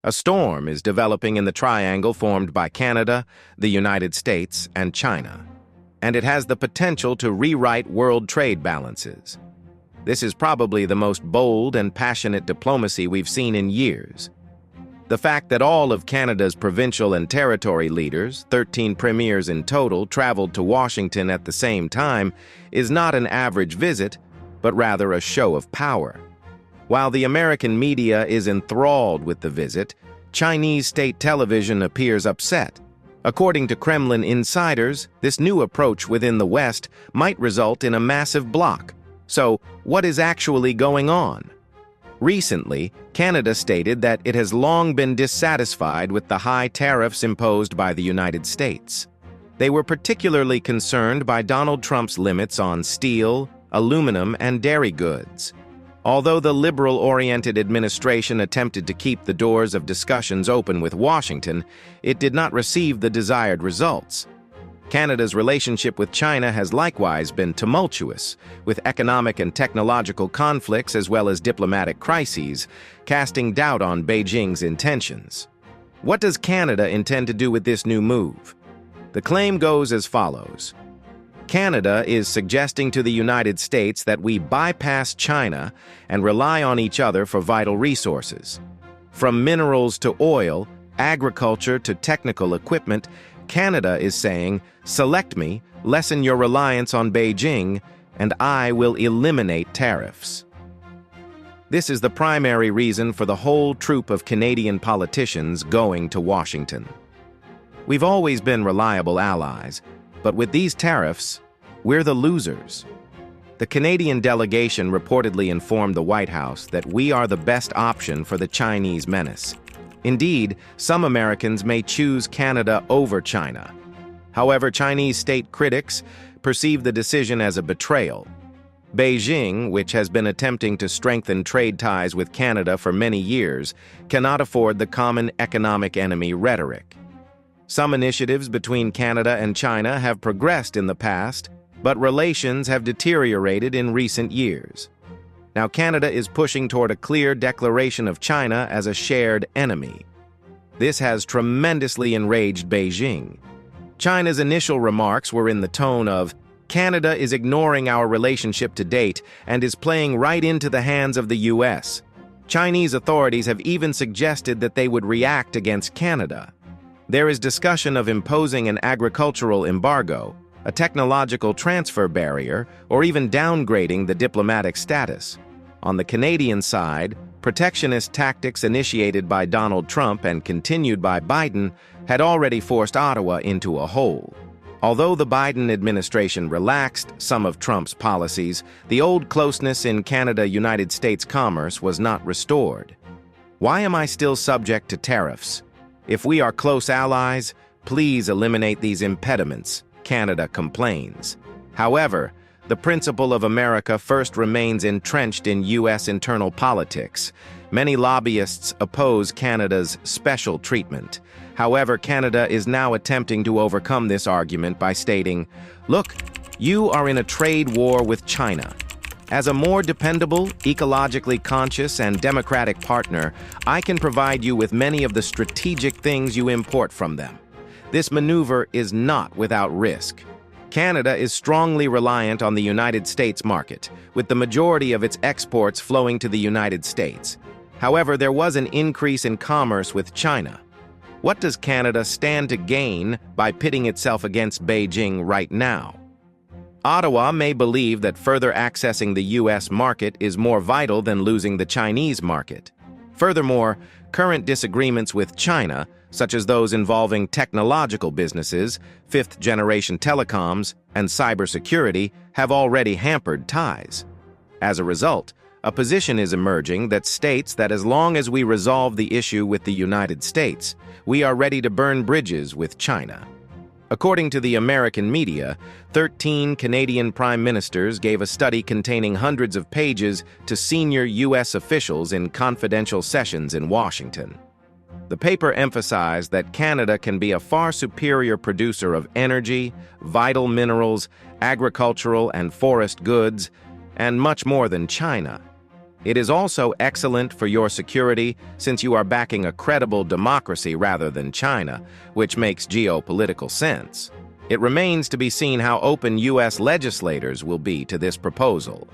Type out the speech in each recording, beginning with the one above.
A storm is developing in the triangle formed by Canada, the United States, and China, and it has the potential to rewrite world trade balances. This is probably the most bold and passionate diplomacy we've seen in years. The fact that all of Canada's provincial and territory leaders, 13 premiers in total, traveled to Washington at the same time is not an average visit, but rather a show of power. While the American media is enthralled with the visit, Chinese state television appears upset. According to Kremlin insiders, this new approach within the West might result in a massive block. So, what is actually going on? Recently, Canada stated that it has long been dissatisfied with the high tariffs imposed by the United States. They were particularly concerned by Donald Trump's limits on steel, aluminum, and dairy goods. Although the liberal-oriented administration attempted to keep the doors of discussions open with Washington, it did not receive the desired results. Canada's relationship with China has likewise been tumultuous, with economic and technological conflicts as well as diplomatic crises, casting doubt on Beijing's intentions. What does Canada intend to do with this new move? The claim goes as follows. Canada is suggesting to the United States that we bypass China and rely on each other for vital resources. From minerals to oil, agriculture to technical equipment, Canada is saying, select me, lessen your reliance on Beijing, and I will eliminate tariffs. This is the primary reason for the whole troop of Canadian politicians going to Washington. We've always been reliable allies, but with these tariffs, we're the losers. The Canadian delegation reportedly informed the White House that we are the best option for the Chinese menace. Indeed, some Americans may choose Canada over China. However, Chinese state critics perceive the decision as a betrayal. Beijing, which has been attempting to strengthen trade ties with Canada for many years, cannot afford the common economic enemy rhetoric. Some initiatives between Canada and China have progressed in the past, but relations have deteriorated in recent years. Now, Canada is pushing toward a clear declaration of China as a shared enemy. This has tremendously enraged Beijing. China's initial remarks were in the tone of, Canada is ignoring our relationship to date and is playing right into the hands of the U.S. Chinese authorities have even suggested that they would react against Canada. There is discussion of imposing an agricultural embargo, a technological transfer barrier, or even downgrading the diplomatic status. On the Canadian side, protectionist tactics initiated by Donald Trump and continued by Biden had already forced Ottawa into a hole. Although the Biden administration relaxed some of Trump's policies, the old closeness in Canada-United States commerce was not restored. Why am I still subject to tariffs? If we are close allies, please eliminate these impediments, Canada complains. However, the principle of America first remains entrenched in U.S. internal politics. Many lobbyists oppose Canada's special treatment. However, Canada is now attempting to overcome this argument by stating, look, you are in a trade war with China. As a more dependable, ecologically conscious, and democratic partner, I can provide you with many of the strategic things you import from them. This maneuver is not without risk. Canada is strongly reliant on the United States market, with the majority of its exports flowing to the United States. However, there was an increase in commerce with China. What does Canada stand to gain by pitting itself against Beijing right now? Ottawa may believe that further accessing the U.S. market is more vital than losing the Chinese market. Furthermore, current disagreements with China, such as those involving technological businesses, fifth-generation telecoms, and cybersecurity, have already hampered ties. As a result, a position is emerging that states that as long as we resolve the issue with the United States, we are ready to burn bridges with China. According to the American media, 13 Canadian prime ministers gave a study containing hundreds of pages to senior U.S. officials in confidential sessions in Washington. The paper emphasized that Canada can be a far superior producer of energy, vital minerals, agricultural and forest goods, and much more than China. It is also excellent for your security since you are backing a credible democracy rather than China, which makes geopolitical sense. It remains to be seen how open U.S. legislators will be to this proposal.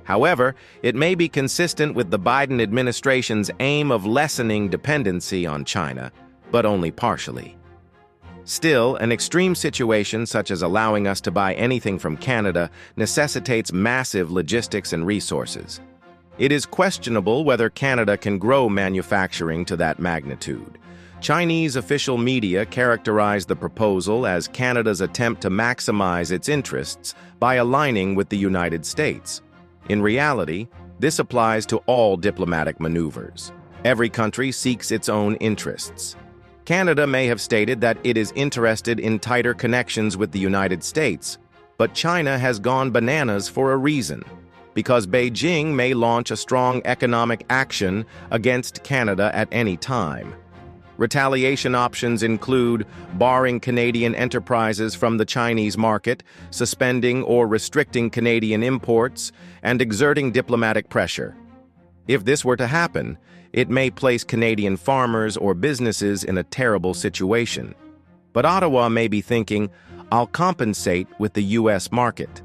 However, it may be consistent with the Biden administration's aim of lessening dependency on China, but only partially. Still, an extreme situation such as allowing us to buy anything from Canada necessitates massive logistics and resources. It is questionable whether Canada can grow manufacturing to that magnitude. Chinese official media characterized the proposal as Canada's attempt to maximize its interests by aligning with the United States. In reality, this applies to all diplomatic maneuvers. Every country seeks its own interests. Canada may have stated that it is interested in tighter connections with the United States, but China has gone bananas for a reason, because Beijing may launch a strong economic action against Canada at any time. Retaliation options include barring Canadian enterprises from the Chinese market, suspending or restricting Canadian imports, and exerting diplomatic pressure. If this were to happen, it may place Canadian farmers or businesses in a terrible situation. But Ottawa may be thinking, "I'll compensate with the U.S. market."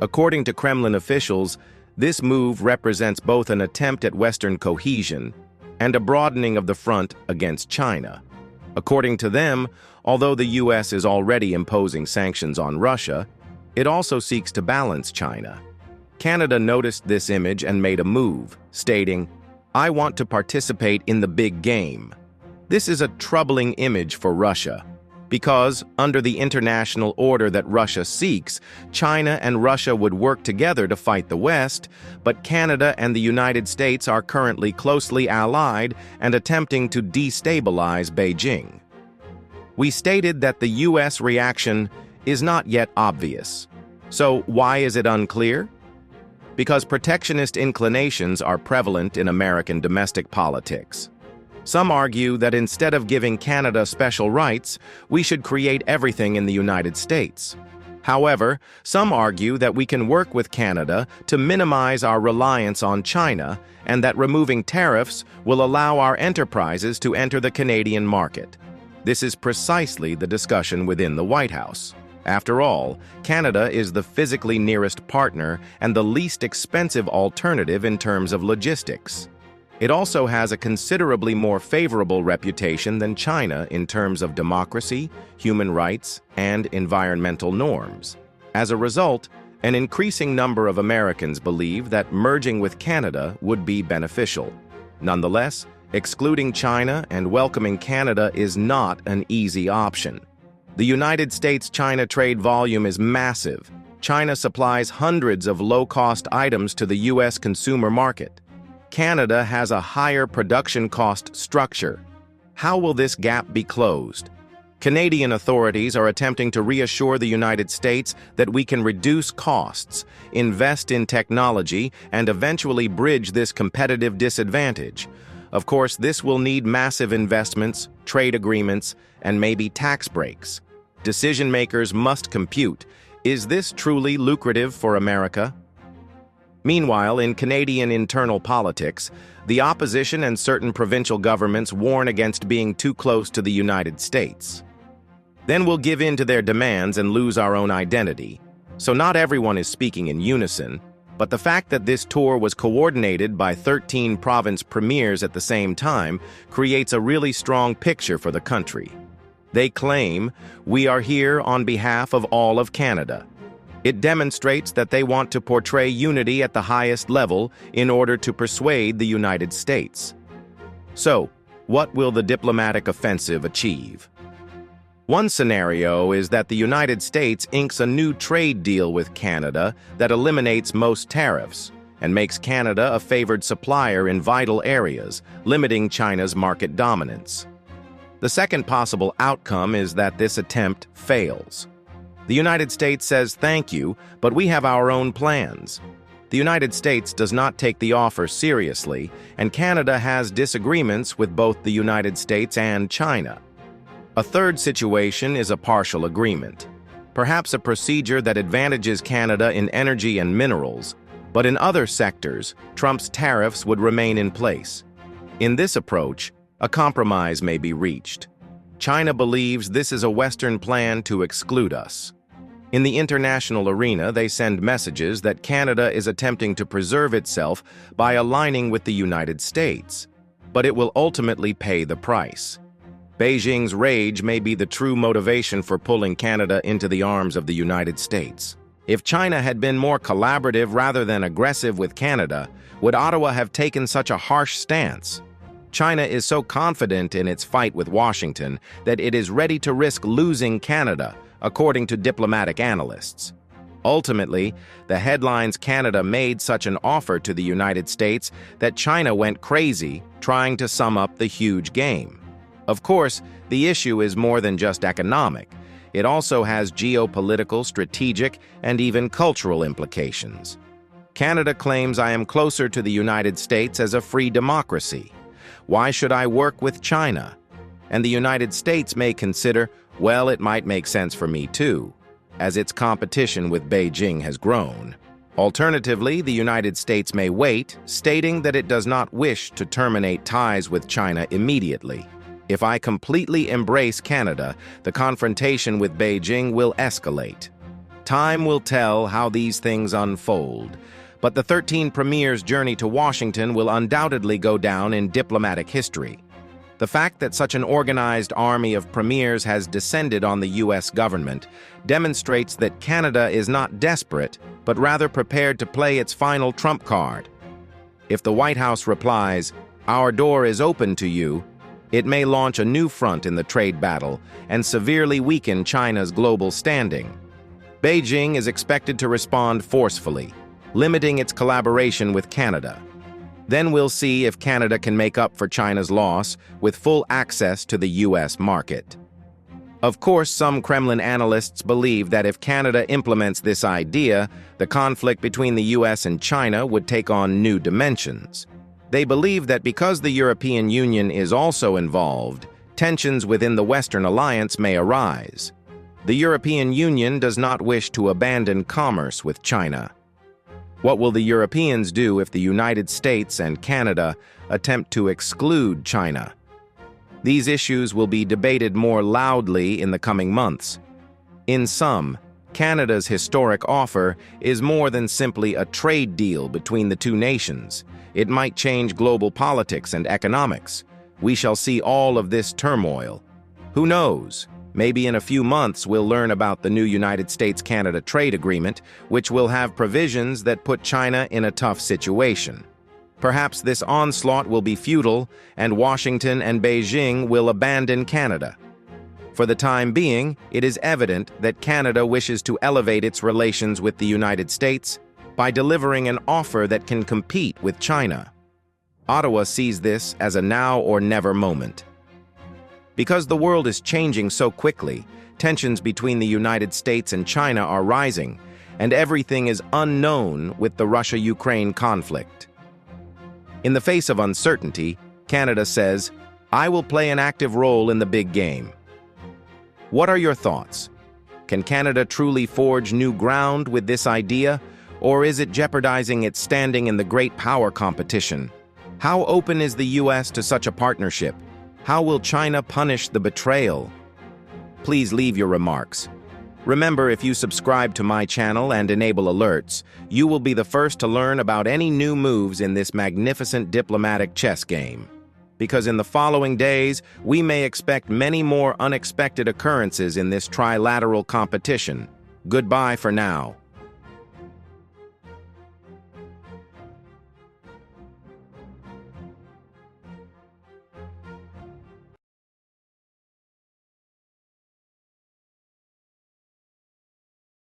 According to Kremlin officials, this move represents both an attempt at Western cohesion and a broadening of the front against China. According to them, although the U.S. is already imposing sanctions on Russia, it also seeks to balance China. Canada noticed this image and made a move, stating, "I want to participate in the big game." This is a troubling image for Russia, because, under the international order that Russia seeks, China and Russia would work together to fight the West, but Canada and the United States are currently closely allied and attempting to destabilize Beijing. We stated that the U.S. reaction is not yet obvious. So why is it unclear? Because protectionist inclinations are prevalent in American domestic politics. Some argue that instead of giving Canada special rights, we should create everything in the United States. However, some argue that we can work with Canada to minimize our reliance on China and that removing tariffs will allow our enterprises to enter the Canadian market. This is precisely the discussion within the White House. After all, Canada is the physically nearest partner and the least expensive alternative in terms of logistics. It also has a considerably more favorable reputation than China in terms of democracy, human rights, and environmental norms. As a result, an increasing number of Americans believe that merging with Canada would be beneficial. Nonetheless, excluding China and welcoming Canada is not an easy option. The United States-China trade volume is massive. China supplies hundreds of low-cost items to the U.S. consumer market. Canada has a higher production cost structure. How will this gap be closed? Canadian authorities are attempting to reassure the United States that we can reduce costs, invest in technology, and eventually bridge this competitive disadvantage. Of course, this will need massive investments, trade agreements, and maybe tax breaks. Decision makers must compute, is this truly lucrative for America? Meanwhile, in Canadian internal politics, the opposition and certain provincial governments warn against being too close to the United States. Then we'll give in to their demands and lose our own identity. So not everyone is speaking in unison, but the fact that this tour was coordinated by 13 province premiers at the same time creates a really strong picture for the country. They claim, "We are here on behalf of all of Canada." It demonstrates that they want to portray unity at the highest level in order to persuade the United States. So, what will the diplomatic offensive achieve? One scenario is that the United States inks a new trade deal with Canada that eliminates most tariffs and makes Canada a favored supplier in vital areas, limiting China's market dominance. The second possible outcome is that this attempt fails. The United States says thank you, but we have our own plans. The United States does not take the offer seriously, and Canada has disagreements with both the United States and China. A third situation is a partial agreement, perhaps a procedure that advantages Canada in energy and minerals, But in other sectors, Trump's tariffs would remain in place. In this approach, a compromise may be reached. China believes this is a Western plan to exclude us. In the international arena, they send messages that Canada is attempting to preserve itself by aligning with the United States, but it will ultimately pay the price. Beijing's rage may be the true motivation for pulling Canada into the arms of the United States. If China had been more collaborative rather than aggressive with Canada, would Ottawa have taken such a harsh stance? China is so confident in its fight with Washington that it is ready to risk losing Canada, according to diplomatic analysts. Ultimately, the headlines Canada made such an offer to the United States that China went crazy trying to sum up the huge game. Of course, the issue is more than just economic. It also has geopolitical, strategic, and even cultural implications. Canada claims I am closer to the United States as a free democracy. Why should I work with China? And the United States may consider, well, it might make sense for me too, as its competition with Beijing has grown. Alternatively, the United States may wait, stating that it does not wish to terminate ties with China immediately. If I completely embrace Canada, the confrontation with Beijing will escalate. Time will tell how these things unfold, but the 13 premiers' journey to Washington will undoubtedly go down in diplomatic history. The fact that such an organized army of premiers has descended on the U.S. government demonstrates that Canada is not desperate, but rather prepared to play its final trump card. If the White House replies, "Our door is open to you," it may launch a new front in the trade battle and severely weaken China's global standing. Beijing is expected to respond forcefully, limiting its collaboration with Canada. Then we'll see if Canada can make up for China's loss with full access to the U.S. market. Of course, some Kremlin analysts believe that if Canada implements this idea, the conflict between the U.S. and China would take on new dimensions. They believe that because the European Union is also involved, tensions within the Western alliance may arise. The European Union does not wish to abandon commerce with China. What will the Europeans do if the United States and Canada attempt to exclude China? These issues will be debated more loudly in the coming months. In sum, Canada's historic offer is more than simply a trade deal between the two nations. It might change global politics and economics. We shall see all of this turmoil. Who knows? Maybe in a few months we'll learn about the new United States-Canada trade agreement, which will have provisions that put China in a tough situation. Perhaps this onslaught will be futile, and Washington and Beijing will abandon Canada. For the time being, it is evident that Canada wishes to elevate its relations with the United States by delivering an offer that can compete with China. Ottawa sees this as a now or never moment. Because the world is changing so quickly, tensions between the United States and China are rising, and everything is unknown with the Russia-Ukraine conflict. In the face of uncertainty, Canada says, "I will play an active role in the big game." What are your thoughts? Can Canada truly forge new ground with this idea, or is it jeopardizing its standing in the great power competition? How open is the U.S. to such a partnership? How will China punish the betrayal? Please leave your remarks. Remember, if you subscribe to my channel and enable alerts, you will be the first to learn about any new moves in this magnificent diplomatic chess game. Because in the following days, we may expect many more unexpected occurrences in this trilateral competition. Goodbye for now.